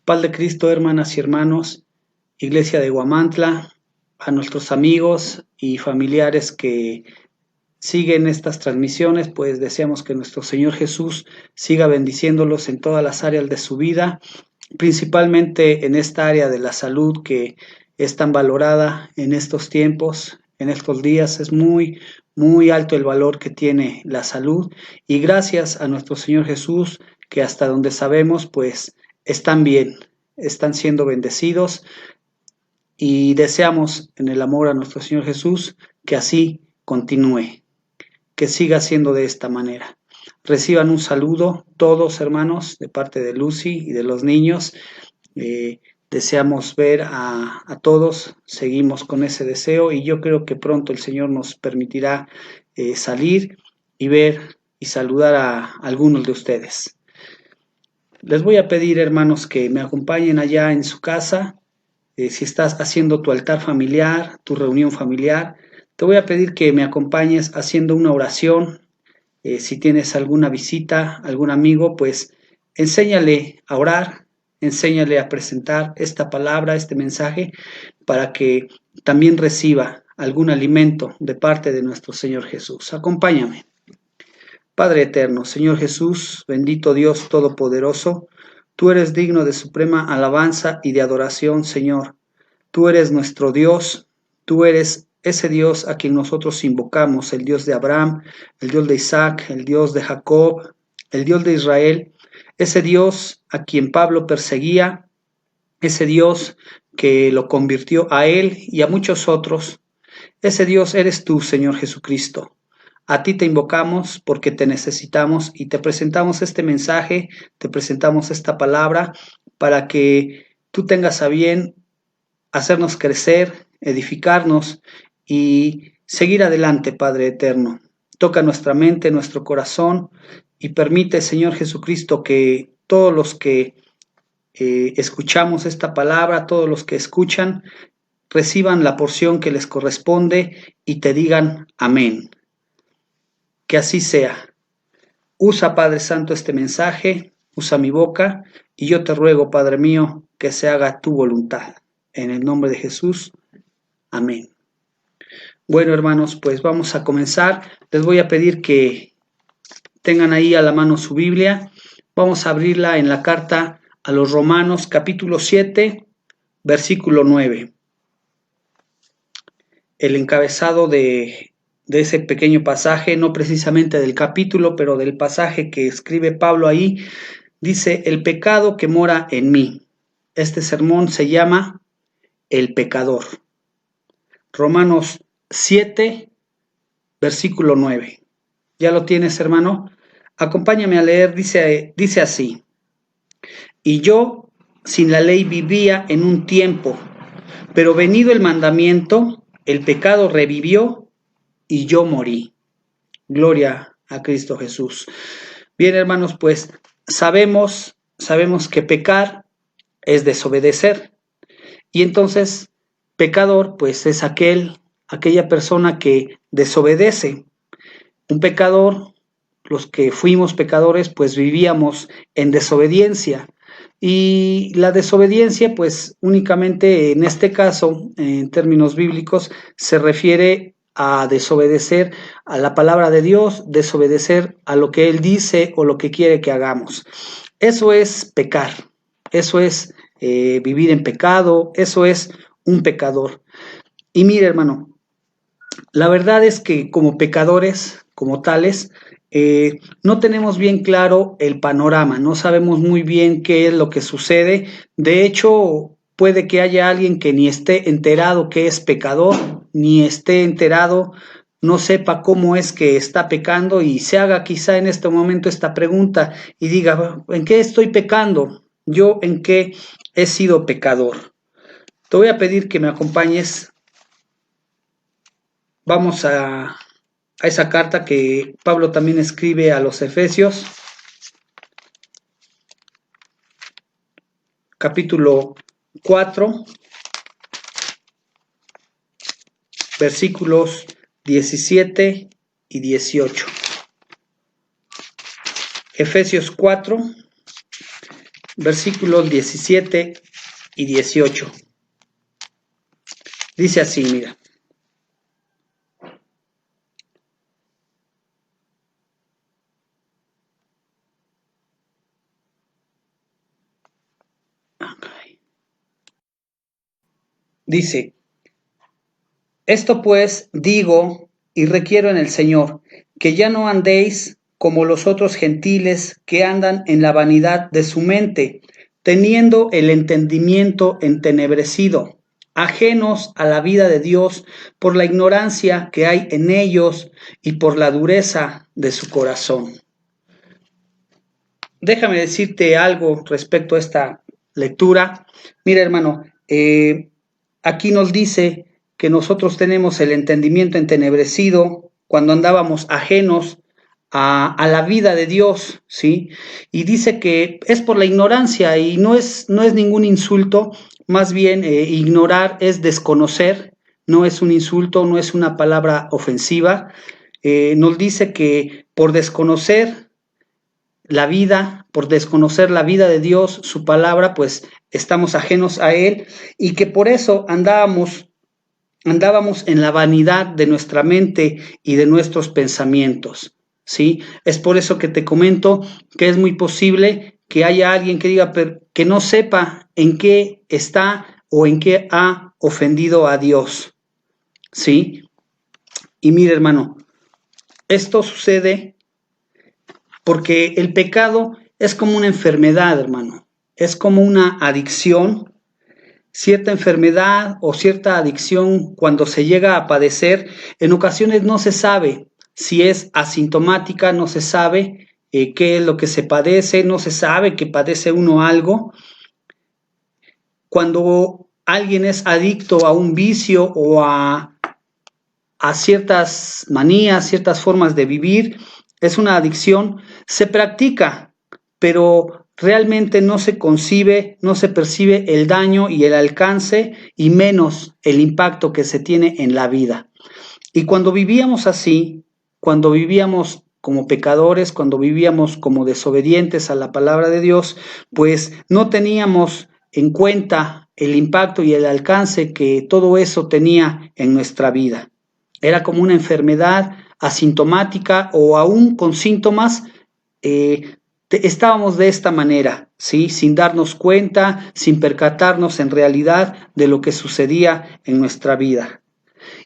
Paz de Cristo, hermanas y hermanos, Iglesia de Huamantla, a nuestros amigos y familiares que siguen estas transmisiones, pues deseamos que nuestro Señor Jesús siga bendiciéndolos en todas las áreas de su vida, principalmente en esta área de la salud que es tan valorada en estos tiempos, en estos días. Es muy, muy alto el valor que tiene la salud, y gracias a nuestro Señor Jesús que hasta donde sabemos pues están bien, están siendo bendecidos, y deseamos en el amor a nuestro Señor Jesús que así continúe, que siga siendo de esta manera. Reciban un saludo todos, hermanos, de parte de Lucy y de los niños. Deseamos ver a todos, seguimos con ese deseo, y yo creo que pronto el Señor nos permitirá salir y ver y saludar a algunos de ustedes. Les voy a pedir, hermanos, que me acompañen allá en su casa. Si estás haciendo tu altar familiar, tu reunión familiar, te voy a pedir que me acompañes haciendo una oración. Si tienes alguna visita, algún amigo, pues enséñale a orar, enséñale a presentar esta palabra, este mensaje, para que también reciba algún alimento de parte de nuestro Señor Jesús. Acompáñame. Padre eterno, Señor Jesús, bendito Dios todopoderoso, tú eres digno de suprema alabanza y de adoración, Señor. Tú eres nuestro Dios, tú eres ese Dios a quien nosotros invocamos, el Dios de Abraham, el Dios de Isaac, el Dios de Jacob, el Dios de Israel, ese Dios a quien Pablo perseguía, ese Dios que lo convirtió a él y a muchos otros. Ese Dios eres tú, Señor Jesucristo. A ti te invocamos porque te necesitamos, y te presentamos este mensaje, te presentamos esta palabra para que tú tengas a bien hacernos crecer, edificarnos y seguir adelante, Padre eterno. Toca nuestra mente, nuestro corazón, y permite, Señor Jesucristo, que todos los que escuchamos esta palabra, todos los que escuchan, reciban la porción que les corresponde y te digan amén. Que así sea. Usa, Padre Santo, este mensaje, usa mi boca, y yo te ruego, Padre mío, que se haga tu voluntad. En el nombre de Jesús, amén. Bueno, hermanos, pues vamos a comenzar. Les voy a pedir que tengan ahí a la mano su Biblia. Vamos a abrirla en la carta a los Romanos, capítulo 7, versículo 9. El encabezado de ese pequeño pasaje, no precisamente del capítulo, pero del pasaje que escribe Pablo ahí, dice: el pecado que mora en mí. Este sermón se llama El pecador. Romanos 7, versículo 9. ¿Ya lo tienes, hermano? Acompáñame a leer. Dice así: y yo sin la ley vivía en un tiempo, pero venido el mandamiento, el pecado revivió y yo morí. Gloria a Cristo Jesús. Bien, hermanos, pues sabemos que pecar es desobedecer. Y entonces, pecador, pues es aquella persona que desobedece. Un pecador, los que fuimos pecadores, pues vivíamos en desobediencia. Y la desobediencia, pues únicamente en este caso, en términos bíblicos, se refiere a desobedecer a la palabra de Dios, desobedecer a lo que Él dice o lo que quiere que hagamos. Eso es pecar, eso es vivir en pecado, eso es un pecador. Y mire, hermano, la verdad es que como pecadores, como tales, no tenemos bien claro el panorama, no sabemos muy bien qué es lo que sucede. De hecho, puede que haya alguien que ni esté enterado que es pecador, ni esté enterado, no sepa cómo es que está pecando, y se haga quizá en este momento esta pregunta y diga: ¿en qué estoy pecando? ¿Yo en qué he sido pecador? Te voy a pedir que me acompañes. Vamos a esa carta que Pablo también escribe a los Efesios, capítulo 4, versículos 17 y 18. Efesios 4, versículos 17 y 18. Dice así, mira. Dice, esto pues digo y requiero en el Señor, que ya no andéis como los otros gentiles que andan en la vanidad de su mente, teniendo el entendimiento entenebrecido, ajenos a la vida de Dios por la ignorancia que hay en ellos y por la dureza de su corazón. Déjame decirte algo respecto a esta lectura. Mira, hermano, aquí nos dice que nosotros tenemos el entendimiento entenebrecido cuando andábamos ajenos a la vida de Dios, ¿sí? Y dice que es por la ignorancia y no es ningún insulto, más bien ignorar es desconocer, no es un insulto, no es una palabra ofensiva. Nos dice que por desconocer la vida, por desconocer la vida de Dios, su palabra, pues estamos ajenos a Él y que por eso andábamos en la vanidad de nuestra mente y de nuestros pensamientos, ¿sí? Es por eso que te comento que es muy posible que haya alguien que diga que no sepa en qué está o en qué ha ofendido a Dios, ¿sí? Y mire, hermano, esto sucede porque el pecado es como una enfermedad, hermano. Es como una adicción. Cierta enfermedad o cierta adicción, cuando se llega a padecer, en ocasiones no se sabe si es asintomática, no se sabe qué es lo que se padece, no se sabe que padece uno algo. Cuando alguien es adicto a un vicio o a ciertas manías, ciertas formas de vivir, es una adicción, se practica, pero realmente no se concibe, no se percibe el daño y el alcance y menos el impacto que se tiene en la vida. Y cuando vivíamos así, cuando vivíamos como pecadores, cuando vivíamos como desobedientes a la palabra de Dios, pues no teníamos en cuenta el impacto y el alcance que todo eso tenía en nuestra vida. Era como una enfermedad asintomática o aún con síntomas, estábamos de esta manera, ¿sí? Sin darnos cuenta, sin percatarnos en realidad de lo que sucedía en nuestra vida.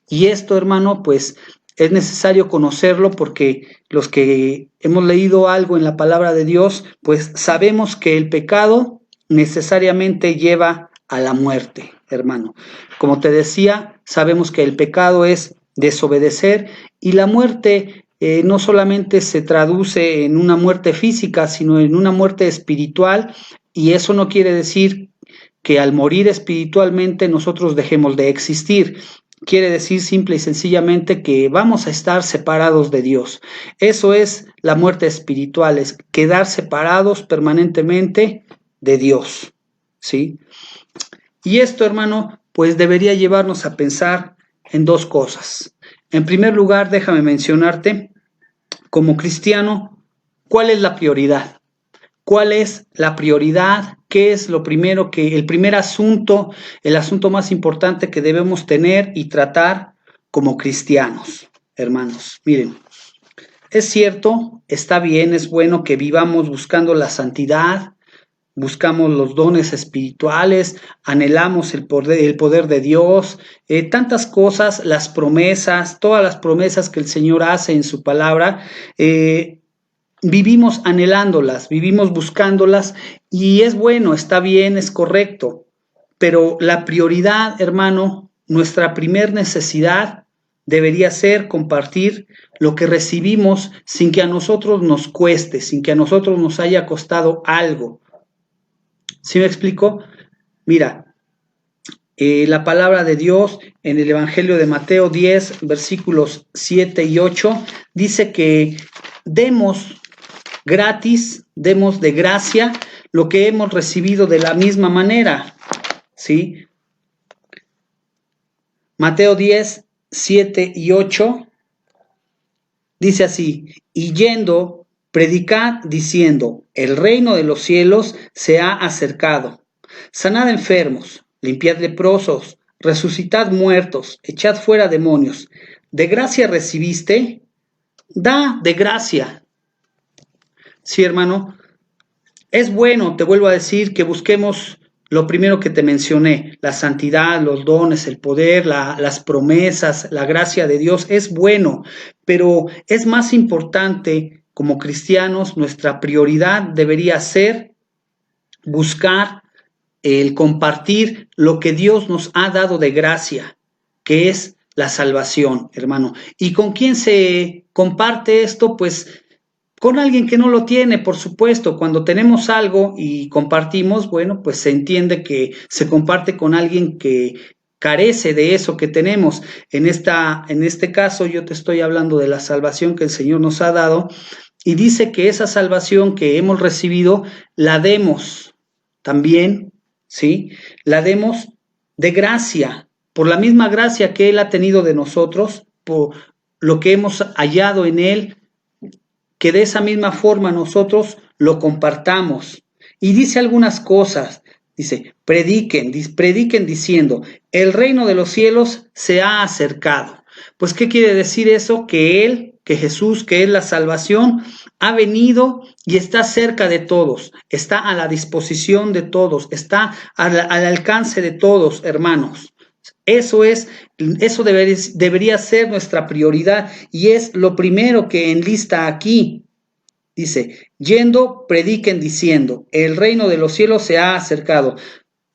Y esto, hermano, pues es necesario conocerlo porque los que hemos leído algo en la palabra de Dios, pues sabemos que el pecado necesariamente lleva a la muerte, hermano. Como te decía, sabemos que el pecado es desobedecer y la muerte no solamente se traduce en una muerte física, sino en una muerte espiritual, y eso no quiere decir que al morir espiritualmente nosotros dejemos de existir. Quiere decir simple y sencillamente que vamos a estar separados de Dios. Eso es la muerte espiritual, es quedar separados permanentemente de Dios, ¿sí? Y esto, hermano, pues debería llevarnos a pensar en dos cosas. En primer lugar, déjame mencionarte, como cristiano, ¿cuál es la prioridad? ¿Cuál es la prioridad? ¿Qué es lo primero el primer asunto, el asunto más importante que debemos tener y tratar como cristianos, hermanos? Miren, es cierto, está bien, es bueno que vivamos buscando la santidad, buscamos los dones espirituales, anhelamos el poder de Dios, tantas cosas, las promesas, todas las promesas que el Señor hace en su palabra, vivimos anhelándolas, vivimos buscándolas y es bueno, está bien, es correcto, pero la prioridad, hermano, nuestra primer necesidad debería ser compartir lo que recibimos sin que a nosotros nos cueste, sin que a nosotros nos haya costado algo. ¿Sí me explico? Mira, la palabra de Dios en el Evangelio de Mateo 10, versículos 7 y 8, dice que demos gratis, demos de gracia lo que hemos recibido de la misma manera, ¿sí? Mateo 10, 7 y 8 dice así, y yendo predicad diciendo, el reino de los cielos se ha acercado. Sanad enfermos, limpiad leprosos, resucitad muertos, echad fuera demonios. ¿De gracia recibiste? Da de gracia. Sí, hermano, es bueno, te vuelvo a decir, que busquemos lo primero que te mencioné, la santidad, los dones, el poder, las promesas, la gracia de Dios. Es bueno, pero es más importante como cristianos, nuestra prioridad debería ser buscar el compartir lo que Dios nos ha dado de gracia, que es la salvación, hermano. ¿Y con quién se comparte esto? Pues con alguien que no lo tiene, por supuesto. Cuando tenemos algo y compartimos, bueno, pues se entiende que se comparte con alguien que carece de eso que tenemos. En este caso, yo te estoy hablando de la salvación que el Señor nos ha dado, y dice que esa salvación que hemos recibido la demos también, ¿sí? La demos de gracia, por la misma gracia que Él ha tenido de nosotros, por lo que hemos hallado en Él, que de esa misma forma nosotros lo compartamos. Y dice algunas cosas, dice, prediquen diciendo, el reino de los cielos se ha acercado. Pues, ¿qué quiere decir eso? Que Él, que Jesús, que es la salvación, ha venido y está cerca de todos, está a la disposición de todos, está al alcance de todos, hermanos. Eso debería ser nuestra prioridad y es lo primero que enlista aquí. Dice, yendo, prediquen diciendo, el reino de los cielos se ha acercado.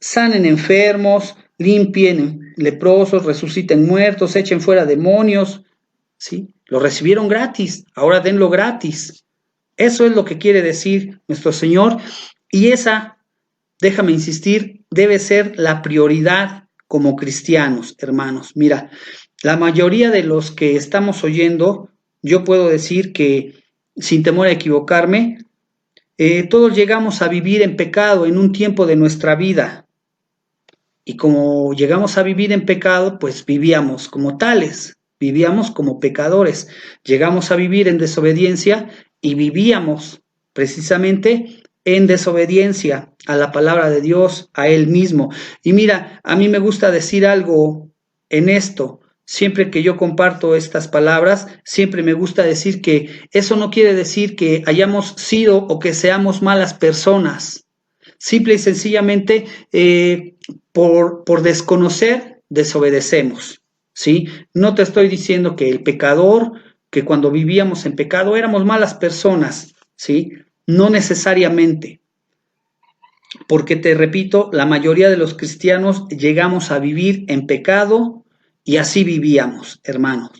Sanen enfermos, limpien leprosos, resuciten muertos, echen fuera demonios. ¿Sí? Lo recibieron gratis, ahora denlo gratis. Eso es lo que quiere decir nuestro Señor y esa, déjame insistir, debe ser la prioridad como cristianos, hermanos. Mira, la mayoría de los que estamos oyendo, yo puedo decir que, sin temor a equivocarme, todos llegamos a vivir en pecado en un tiempo de nuestra vida. Y como llegamos a vivir en pecado, pues vivíamos como tales, vivíamos como pecadores. Llegamos a vivir en desobediencia y vivíamos precisamente en desobediencia a la palabra de Dios, a Él mismo. Y mira, a mí me gusta decir algo en esto. Siempre que yo comparto estas palabras, siempre me gusta decir que eso no quiere decir que hayamos sido o que seamos malas personas. Simple y sencillamente, por desconocer, desobedecemos, ¿sí? No te estoy diciendo que el pecador, que cuando vivíamos en pecado éramos malas personas, ¿sí? No necesariamente, porque te repito, la mayoría de los cristianos llegamos a vivir en pecado y así vivíamos, hermanos.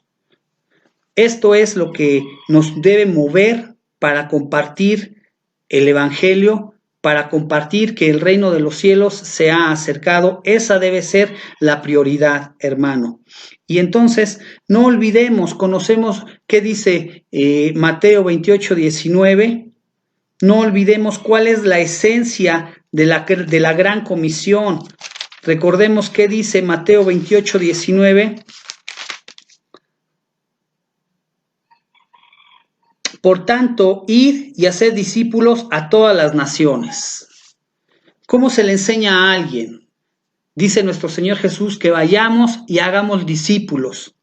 Esto es lo que nos debe mover para compartir el evangelio, para compartir que el reino de los cielos se ha acercado. Esa debe ser la prioridad, hermano. Y entonces, no olvidemos, conocemos qué dice Mateo 28, 19. No olvidemos cuál es la esencia de la gran comisión. Recordemos qué dice Mateo 28, 19. Por tanto, id y haced discípulos a todas las naciones. ¿Cómo se le enseña a alguien? Dice nuestro Señor Jesús que vayamos y hagamos discípulos.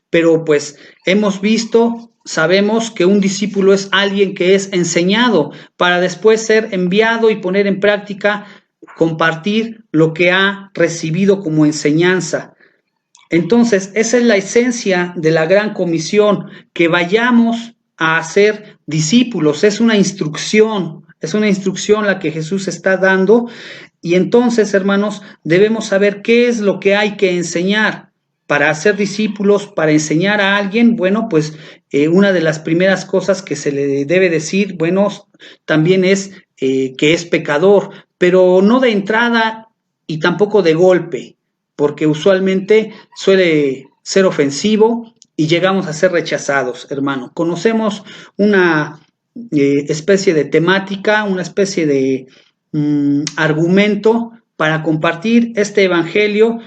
Pero pues hemos visto, sabemos que un discípulo es alguien que es enseñado para después ser enviado y poner en práctica, compartir lo que ha recibido como enseñanza. Entonces, esa es la esencia de la gran comisión, que vayamos a hacer discípulos. Es una instrucción la que Jesús está dando. Y entonces, hermanos, debemos saber qué es lo que hay que enseñar para hacer discípulos, para enseñar a alguien. Bueno, pues una de las primeras cosas que se le debe decir, bueno, también es que es pecador, pero no de entrada y tampoco de golpe, porque usualmente suele ser ofensivo y llegamos a ser rechazados, hermano. Conocemos una especie de temática, una especie de argumento para compartir este evangelio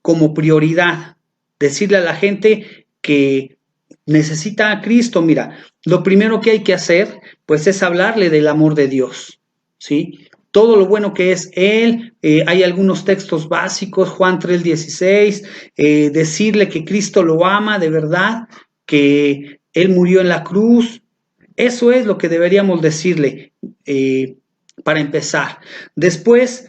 como prioridad. Decirle a la gente que necesita a Cristo. Mira, lo primero que hay que hacer, pues es hablarle del amor de Dios, ¿sí? Todo lo bueno que es Él, hay algunos textos básicos, Juan 3:16, decirle que Cristo lo ama de verdad, que Él murió en la cruz. Eso es lo que deberíamos decirle para empezar. Después,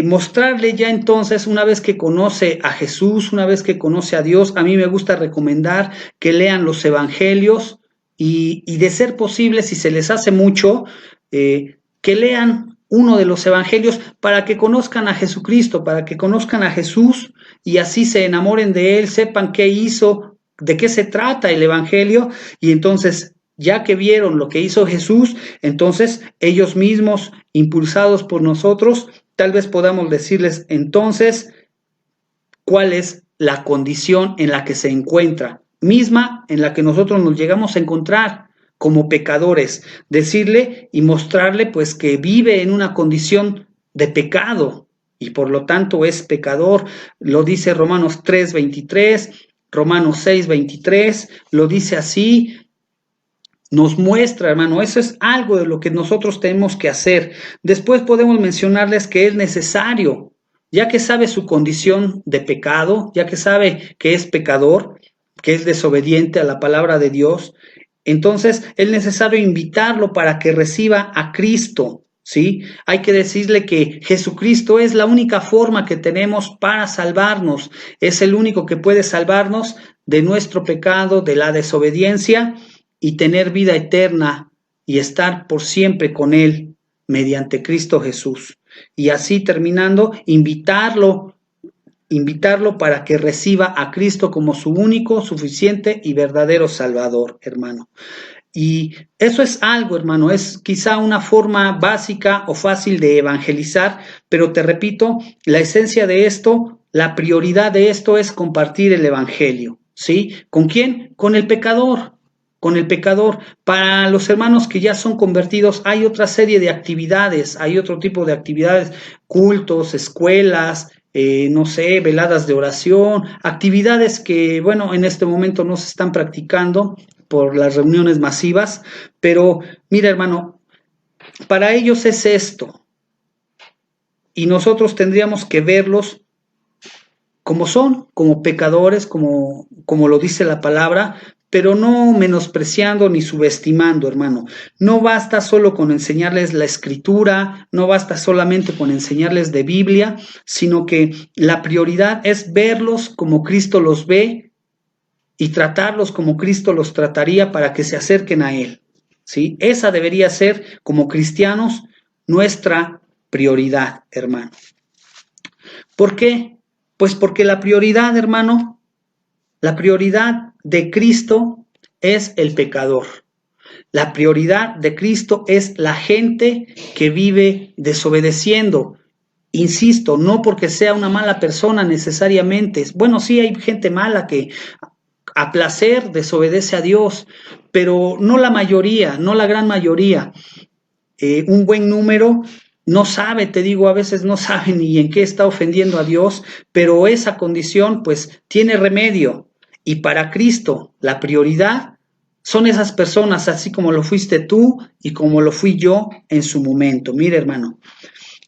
mostrarle ya entonces, una vez que conoce a Jesús, una vez que conoce a Dios, a mí me gusta recomendar que lean los evangelios y de ser posible, si se les hace mucho, que lean uno de los evangelios para que conozcan a Jesucristo, para que conozcan a Jesús y así se enamoren de Él, sepan qué hizo, de qué se trata el evangelio y entonces ya que vieron lo que hizo Jesús, entonces ellos mismos, impulsados por nosotros, tal vez podamos decirles entonces cuál es la condición en la que se encuentra, misma en la que nosotros nos llegamos a encontrar como pecadores, decirle y mostrarle pues que vive en una condición de pecado y por lo tanto es pecador, lo dice Romanos 3:23, Romanos 6:23, lo dice así, nos muestra, hermano, eso es algo de lo que nosotros tenemos que hacer. Después podemos mencionarles que es necesario, ya que sabe su condición de pecado, ya que sabe que es pecador, que es desobediente a la palabra de Dios, entonces es necesario invitarlo para que reciba a Cristo, ¿sí? Hay que decirle que Jesucristo es la única forma que tenemos para salvarnos, es el único que puede salvarnos de nuestro pecado, de la desobediencia y tener vida eterna y estar por siempre con Él mediante Cristo Jesús. Y así terminando, invitarlo para que reciba a Cristo como su único, suficiente y verdadero Salvador, hermano. Y eso es algo, hermano, es quizá una forma básica o fácil de evangelizar, pero te repito, la esencia de esto, la prioridad de esto es compartir el evangelio, ¿sí? ¿Con quién? Con el pecador. Con el pecador. Para los hermanos que ya son convertidos hay otra serie de actividades, hay otro tipo de actividades, cultos, escuelas, no sé, veladas de oración, actividades que, bueno, en este momento no se están practicando por las reuniones masivas, pero mira, hermano, para ellos es esto, y nosotros tendríamos que verlos como son, como pecadores, como lo dice la palabra, pero no menospreciando ni subestimando, hermano. No basta solo con enseñarles la escritura, no basta solamente con enseñarles de Biblia, sino que la prioridad es verlos como Cristo los ve y tratarlos como Cristo los trataría para que se acerquen a Él, ¿sí? Esa debería ser, como cristianos, nuestra prioridad, hermano. ¿Por qué? Pues porque la prioridad, hermano, la prioridad de Cristo es el pecador. La prioridad de Cristo es la gente que vive desobedeciendo. Insisto, no porque sea una mala persona necesariamente. Bueno, sí hay gente mala que a placer desobedece a Dios, pero no la mayoría, no la gran mayoría. Un buen número no sabe, te digo, a veces no sabe ni en qué está ofendiendo a Dios, pero esa condición pues tiene remedio. Y para Cristo la prioridad son esas personas, así como lo fuiste tú y como lo fui yo en su momento. Mire, hermano,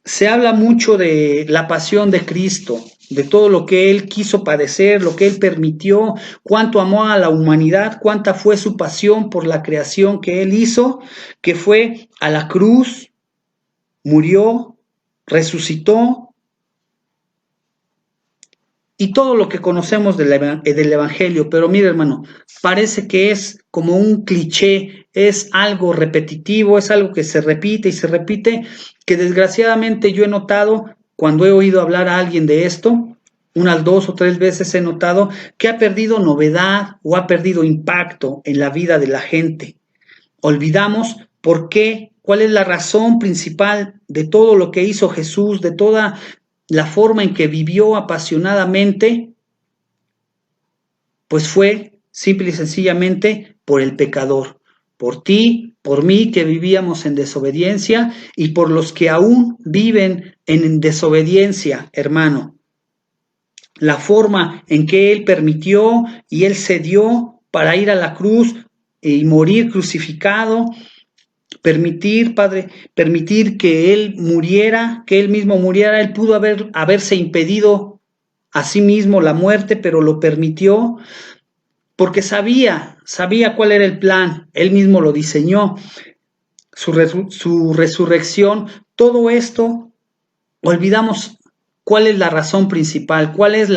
se habla mucho de la pasión de Cristo, de todo lo que Él quiso padecer, lo que Él permitió, cuánto amó a la humanidad, cuánta fue su pasión por la creación que Él hizo, que fue a la cruz, murió, resucitó, y todo lo que conocemos del Evangelio. Pero mire, hermano, parece que es como un cliché, es algo repetitivo, es algo que se repite y se repite, que desgraciadamente yo he notado cuando he oído hablar a alguien de esto, unas 2 o 3 veces he notado que ha perdido novedad o ha perdido impacto en la vida de la gente. Olvidamos por qué, cuál es la razón principal de todo lo que hizo Jesús, de toda la forma en que vivió apasionadamente, pues fue simple y sencillamente por el pecador, por ti, por mí que vivíamos en desobediencia y por los que aún viven en desobediencia, hermano. La forma en que Él permitió y Él cedió para ir a la cruz y morir crucificado, permitir, Padre, permitir que Él muriera, que Él mismo muriera. Él pudo haberse impedido a sí mismo la muerte, pero lo permitió porque sabía cuál era el plan. Él mismo lo diseñó, su resurrección. Todo esto, olvidamos cuál es la razón principal, cuál es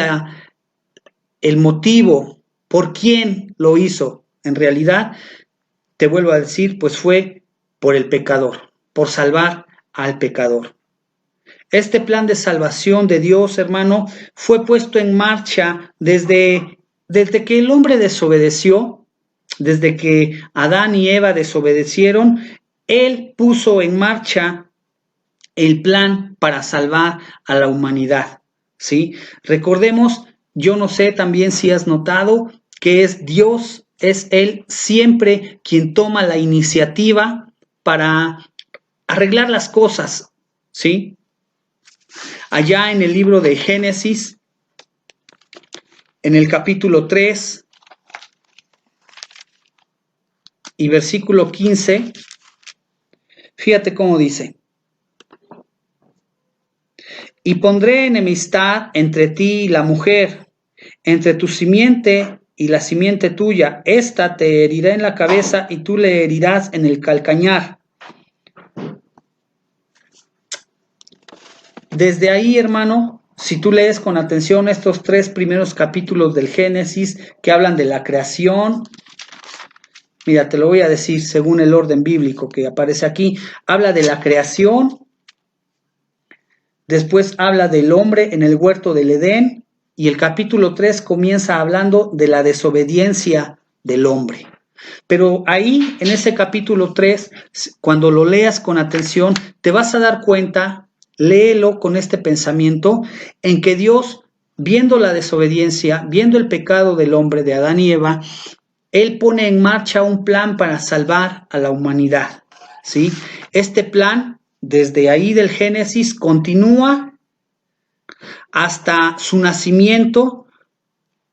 el motivo, por quién lo hizo. En realidad, te vuelvo a decir, pues fue por el pecador, por salvar al pecador. Este plan de salvación de Dios, hermano, fue puesto en marcha desde que el hombre desobedeció, desde que Adán y Eva desobedecieron. Él puso en marcha el plan para salvar a la humanidad, ¿sí? Recordemos, yo no sé también si has notado que es Dios, es Él siempre quien toma la iniciativa para arreglar las cosas, ¿sí? Allá en el libro de Génesis, en el capítulo 3 y versículo 15, fíjate cómo dice: y pondré enemistad entre ti y la mujer, entre tu simiente y la simiente tuya. Esta te herirá en la cabeza y tú le herirás en el calcañar. Desde ahí, hermano, si tú lees con atención estos 3 primeros capítulos del Génesis que hablan de la creación, mira, te lo voy a decir según el orden bíblico que aparece aquí. Habla de la creación, después habla del hombre en el huerto del Edén, y el capítulo 3 comienza hablando de la desobediencia del hombre. Pero ahí, en ese capítulo 3, cuando lo leas con atención, te vas a dar cuenta, léelo con este pensamiento, en que Dios, viendo la desobediencia, viendo el pecado del hombre, de Adán y Eva, Él pone en marcha un plan para salvar a la humanidad, ¿sí? Este plan, desde ahí del Génesis, continúa hasta su nacimiento.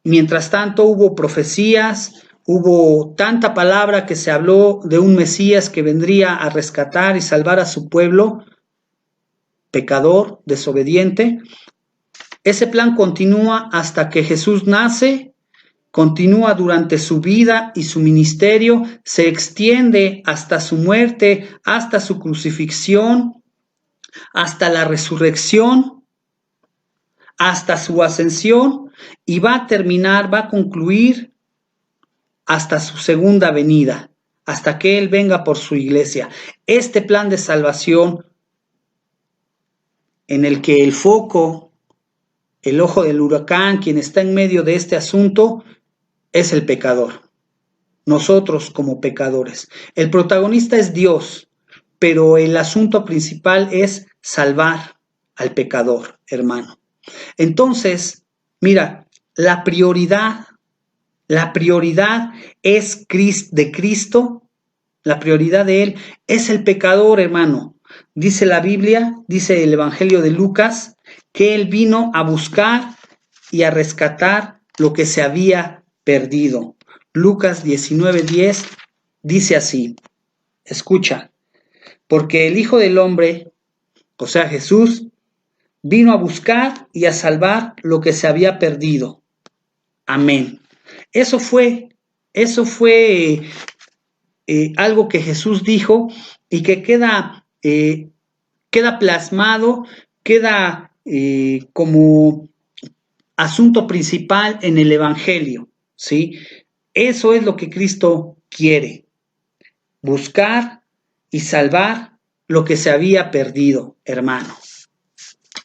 Mientras tanto, hubo profecías, hubo tanta palabra que se habló de un Mesías que vendría a rescatar y salvar a su pueblo, pecador, desobediente. Ese plan continúa hasta que Jesús nace, continúa durante su vida y su ministerio, se extiende hasta su muerte, hasta su crucifixión, hasta la resurrección, hasta su ascensión, y va a terminar, va a concluir hasta su segunda venida, hasta que Él venga por su iglesia. Este plan de salvación en el que el foco, el ojo del huracán, quien está en medio de este asunto, es el pecador. Nosotros como pecadores. El protagonista es Dios, pero el asunto principal es salvar al pecador, hermano. Entonces, mira, la prioridad es de Cristo, la prioridad de Él es el pecador, hermano. Dice la Biblia, dice el Evangelio de Lucas, que Él vino a buscar y a rescatar lo que se había perdido. Lucas 19:10 dice así, escucha, porque el Hijo del Hombre, o sea Jesús, vino a buscar y a salvar lo que se había perdido. Amén. Eso fue algo que Jesús dijo y que queda plasmado, queda como asunto principal en el Evangelio, ¿sí? Eso es lo que Cristo quiere, buscar y salvar lo que se había perdido, hermano.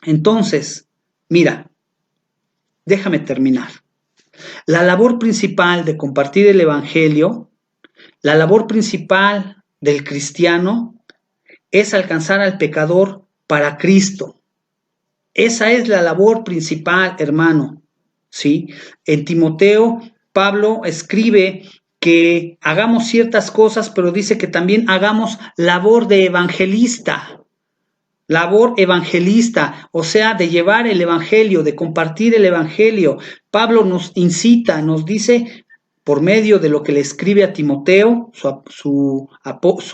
Entonces, mira, déjame terminar. La labor principal de compartir el Evangelio, la labor principal del cristiano es alcanzar al pecador para Cristo. Esa es la labor principal, hermano, ¿sí? En Timoteo, Pablo escribe que hagamos ciertas cosas, pero dice que también hagamos labor de evangelista. Labor evangelista, o sea, de llevar el evangelio, de compartir el evangelio. Pablo nos incita, nos dice, por medio de lo que le escribe a Timoteo, su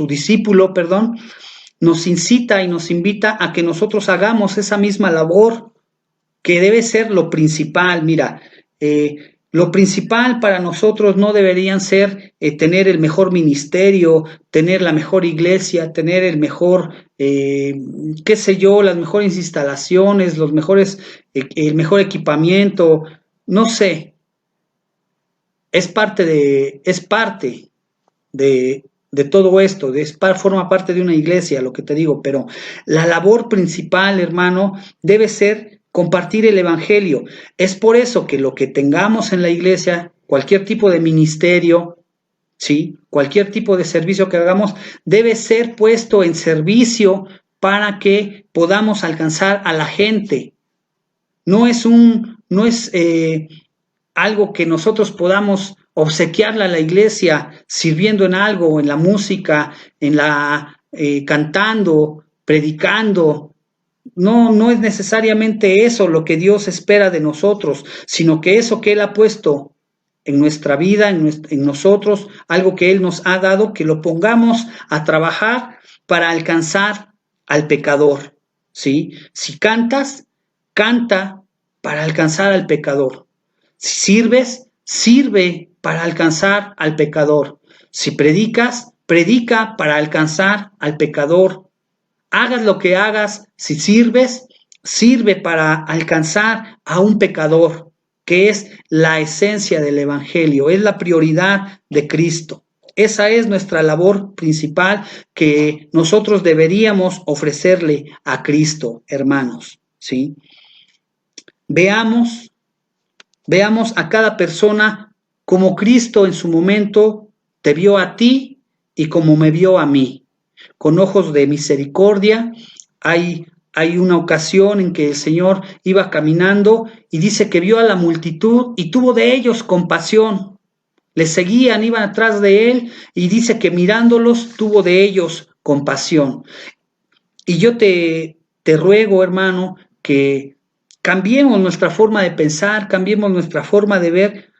discípulo, perdón, nos incita y nos invita a que nosotros hagamos esa misma labor, que debe ser lo principal. Mira, lo principal para nosotros no deberían ser tener el mejor ministerio, tener la mejor iglesia, tener el mejor, qué sé yo, las mejores instalaciones, el mejor equipamiento, no sé, es parte de todo esto, forma parte de una iglesia, lo que te digo, pero la labor principal, hermano, debe ser compartir el evangelio. Es por eso que lo que tengamos en la iglesia, cualquier tipo de ministerio, ¿sí? Cualquier tipo de servicio que hagamos, debe ser puesto en servicio para que podamos alcanzar a la gente. No es algo que nosotros podamos obsequiarle a la iglesia sirviendo en algo, en la música, cantando, predicando. No es necesariamente eso lo que Dios espera de nosotros, sino que eso que Él ha puesto en nuestra vida, en nosotros, algo que Él nos ha dado, que lo pongamos a trabajar para alcanzar al pecador, ¿sí? Si cantas, canta para alcanzar al pecador. Si sirves, sirve para alcanzar al pecador. Si predicas, predica para alcanzar al pecador. Hagas lo que hagas, si sirves, sirve para alcanzar a un pecador, que es la esencia del evangelio, es la prioridad de Cristo. Esa es nuestra labor principal que nosotros deberíamos ofrecerle a Cristo, hermanos, ¿sí? Veamos a cada persona como Cristo en su momento te vio a ti y como me vio a mí, con ojos de misericordia. Hay una ocasión en que el Señor iba caminando y dice que vio a la multitud y tuvo de ellos compasión. Les seguían, iban atrás de Él y dice que mirándolos tuvo de ellos compasión. Y yo te ruego, hermano, que cambiemos nuestra forma de pensar, cambiemos nuestra forma de ver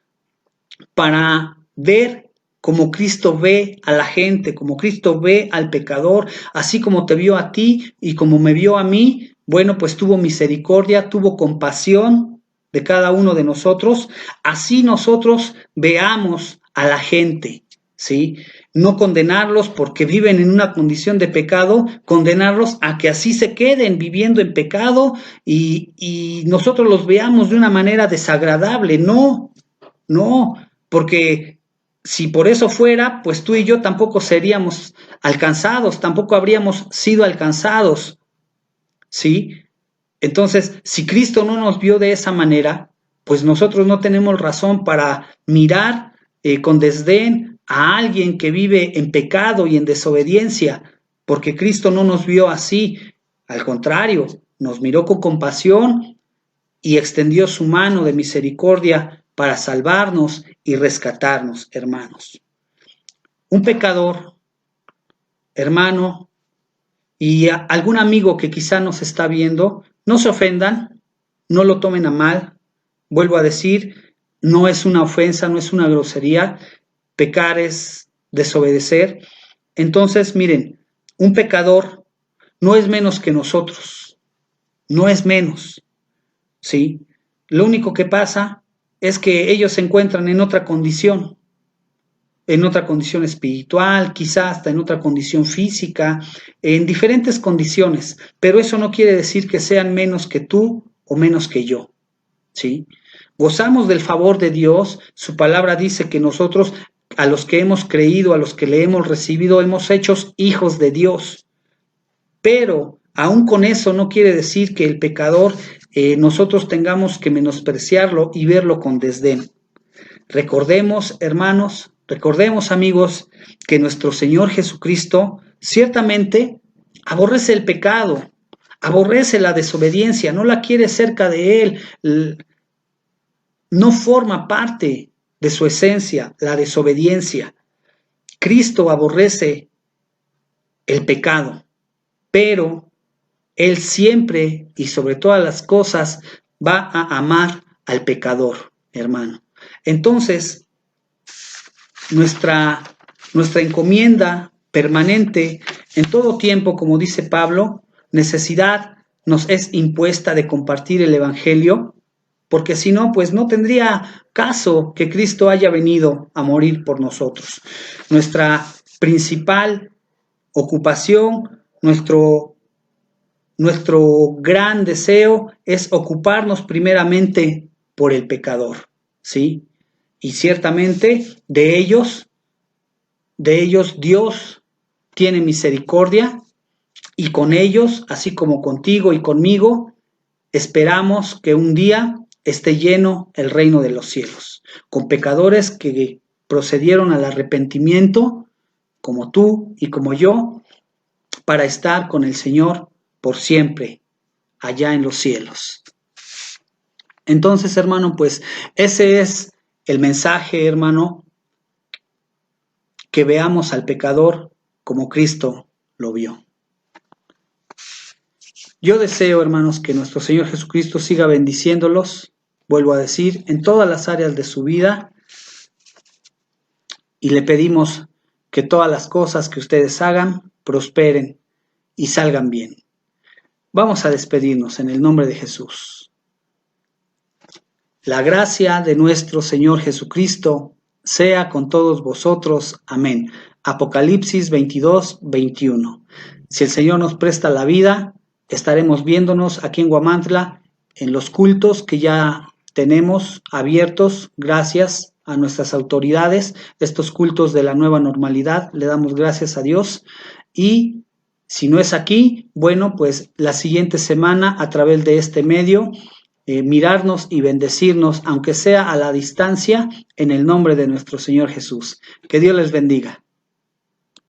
para ver como Cristo ve a la gente, como Cristo ve al pecador, así como te vio a ti y como me vio a mí. Bueno, pues tuvo misericordia, tuvo compasión de cada uno de nosotros. Así nosotros veamos a la gente, ¿sí? No condenarlos porque viven en una condición de pecado, condenarlos a que así se queden viviendo en pecado y nosotros los veamos de una manera desagradable. No, porque si por eso fuera, pues tú y yo tampoco seríamos alcanzados, tampoco habríamos sido alcanzados, ¿sí? Entonces, si Cristo no nos vio de esa manera, pues nosotros no tenemos razón para mirar con desdén a alguien que vive en pecado y en desobediencia, porque Cristo no nos vio así. Al contrario, nos miró con compasión y extendió su mano de misericordia para salvarnos y rescatarnos, hermanos. Un pecador, hermano, y algún amigo que quizá nos está viendo, no se ofendan, no lo tomen a mal. Vuelvo a decir, no es una ofensa, no es una grosería. Pecar es desobedecer. Entonces, miren, un pecador no es menos que nosotros, no es menos, ¿sí? Lo único que pasa es que ellos se encuentran en otra condición espiritual, quizás hasta en otra condición física, en diferentes condiciones, pero eso no quiere decir que sean menos que tú o menos que yo, ¿sí? Gozamos del favor de Dios. Su palabra dice que nosotros, a los que hemos creído, a los que le hemos recibido, hemos hechos hijos de Dios. Pero aún con eso no quiere decir que el pecador nosotros tengamos que menospreciarlo y verlo con desdén. Recordemos, hermanos, recordemos, amigos, que nuestro Señor Jesucristo ciertamente aborrece el pecado, aborrece la desobediencia, no la quiere cerca de Él, no forma parte de su esencia la desobediencia. Cristo aborrece el pecado, pero Él siempre y sobre todas las cosas va a amar al pecador, hermano. Entonces, nuestra encomienda permanente en todo tiempo, como dice Pablo, necesidad nos es impuesta de compartir el Evangelio, porque si no, pues no tendría caso que Cristo haya venido a morir por nosotros. Nuestra principal ocupación, nuestro gran deseo es ocuparnos primeramente por el pecador, ¿sí? Y ciertamente de ellos Dios tiene misericordia, y con ellos, así como contigo y conmigo, esperamos que un día esté lleno el reino de los cielos, con pecadores que procedieron al arrepentimiento, como tú y como yo, para estar con el Señor por siempre, allá en los cielos. Entonces, hermano, pues ese es el mensaje, hermano, que veamos al pecador como Cristo lo vio. Yo deseo, hermanos, que nuestro Señor Jesucristo siga bendiciéndolos, vuelvo a decir, en todas las áreas de su vida, y le pedimos que todas las cosas que ustedes hagan prosperen y salgan bien. Vamos a despedirnos en el nombre de Jesús. La gracia de nuestro Señor Jesucristo sea con todos vosotros. Amén. Apocalipsis 22, 21. Si el Señor nos presta la vida, estaremos viéndonos aquí en Huamantla en los cultos que ya tenemos abiertos gracias a nuestras autoridades, estos cultos de la nueva normalidad. Le damos gracias a Dios, y si no es aquí, bueno, pues la siguiente semana a través de este medio, mirarnos y bendecirnos, aunque sea a la distancia, en el nombre de nuestro Señor Jesús. Que Dios les bendiga.